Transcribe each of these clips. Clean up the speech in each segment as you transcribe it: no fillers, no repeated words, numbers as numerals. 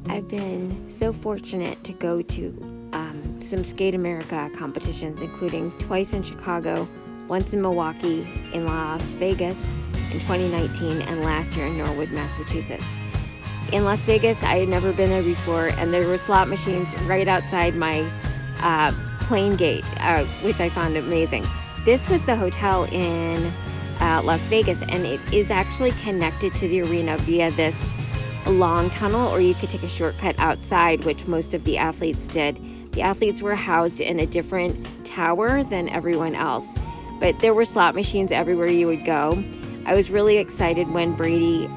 I've been so fortunate to go to some Skate America competitions, including twice in Chicago, once in Milwaukee, in Las Vegas in 2019, and last year in Norwood, Massachusetts. In Las Vegas, I had never been there before, and there were slot machines right outside my plane gate, which I found amazing. This was the hotel in Las Vegas, and it is actually connected to the arena via this long tunnel, or you could take a shortcut outside, which most of the athletes did. The athletes were housed in a different tower than everyone else, but there were slot machines everywhere you would go. I was really excited when Brady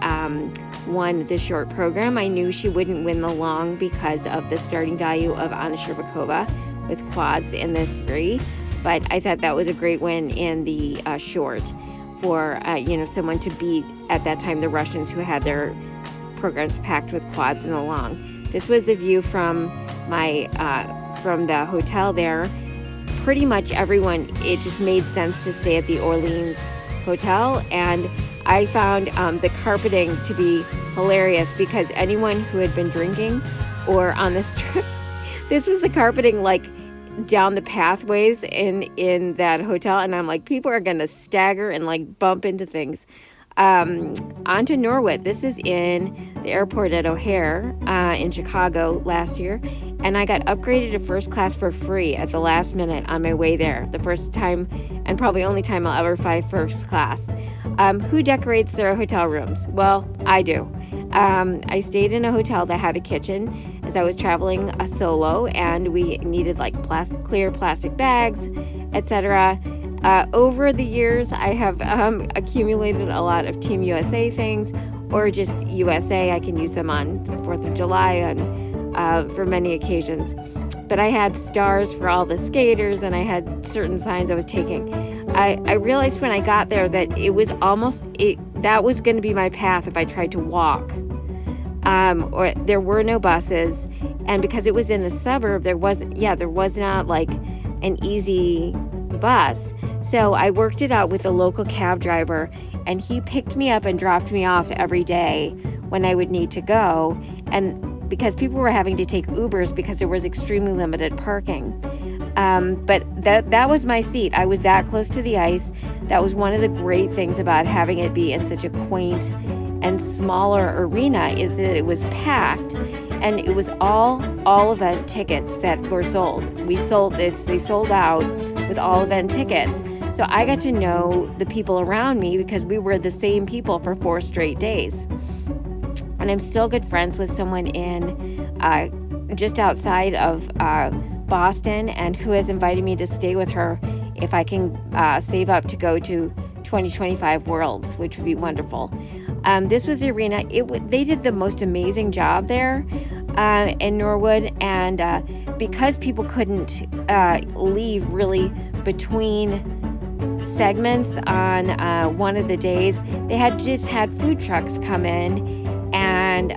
won the short program. I knew she wouldn't win the long because of the starting value of Anna Shcherbakova with quads in the free, but I thought that was a great win in the short for someone to beat at that time the Russians, who had their programs packed with quads in the long. This was the view from my from the hotel there. Pretty much everyone, it just made sense to stay at the Orleans Hotel, and I found the carpeting to be hilarious because anyone who had been drinking or on the strip, this was the carpeting like down the pathways in that hotel, and I'm like, people are gonna stagger and like bump into things. On to Norwood. This is in the airport at O'Hare in Chicago last year, and I got upgraded to first class for free at the last minute on my way there. The first time and probably only time I'll ever fly first class. Who decorates their hotel rooms? Well, I do. I stayed in a hotel that had a kitchen as I was traveling solo, and we needed like clear plastic bags, etc. Over the years, I have accumulated a lot of Team USA things, or just USA. I can use them on 4th of July and for many occasions. But I had stars for all the skaters, and I had certain signs I was taking. I realized when I got there that it was that was going to be my path if I tried to walk. Or there were no buses, and because it was in a suburb, there was not like an easy bus. So I worked it out with a local cab driver, and he picked me up and dropped me off every day when I would need to go. And because people were having to take Ubers because there was extremely limited parking. But that was my seat. I was that close to the ice. That was one of the great things about having it be in such a quaint and smaller arena, is that it was packed, and it was all event tickets that were sold. They sold out with all event tickets. So I got to know the people around me because we were the same people for 4 straight days. And I'm still good friends with someone in just outside of Boston, and who has invited me to stay with her if I can save up to go to 2025 Worlds, which would be wonderful. This was the arena. They did the most amazing job there in Norwood, and because people couldn't leave really between segments on one of the days, they had food trucks come in and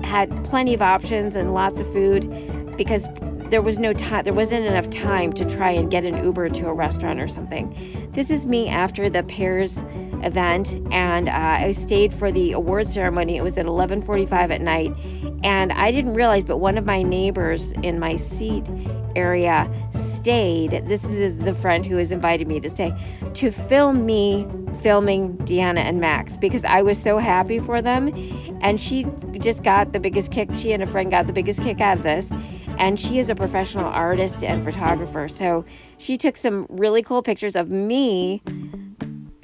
had plenty of options and lots of food, because there wasn't enough time to try and get an Uber to a restaurant or something. This is me after the pairs event, and I stayed for the award ceremony. It was at 11:45 at night, and I didn't realize, but one of my neighbors in my seat area stayed. This is the friend who has invited me to stay, to film me filming Deanna and Max, because I was so happy for them, and she just got the biggest kick. She and a friend got the biggest kick out of this, and she is a professional artist and photographer, so she took some really cool pictures of me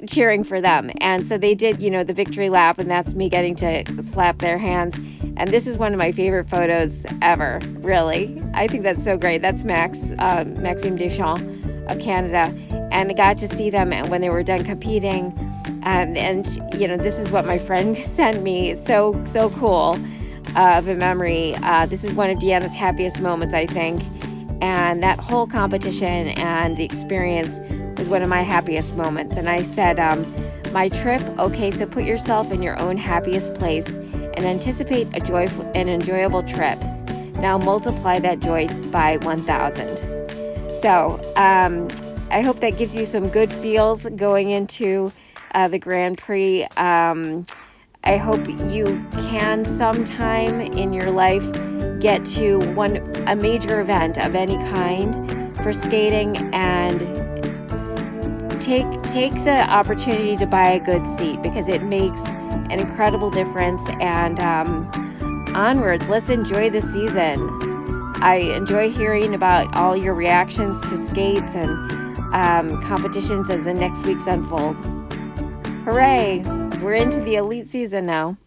cheering for them. And so they did, the victory lap, and that's me getting to slap their hands. And this is one of my favorite photos ever, really. I think that's so great. That's Maxime Deschamps of Canada. And I got to see them when they were done competing. And this is what my friend sent me. So cool of a memory. This is one of Deanna's happiest moments, I think. And that whole competition and the experience was one of my happiest moments. And I said, my trip, okay, so put yourself in your own happiest place and anticipate a joyful and enjoyable trip. Now multiply that joy by 1,000. So I hope that gives you some good feels going into the Grand Prix. I hope you can sometime in your life get to a major event of any kind for skating and take the opportunity to buy a good seat, because it makes an incredible difference. And onwards, let's enjoy the season. I enjoy hearing about all your reactions to skates and competitions as the next weeks unfold. Hooray! We're into the elite season now.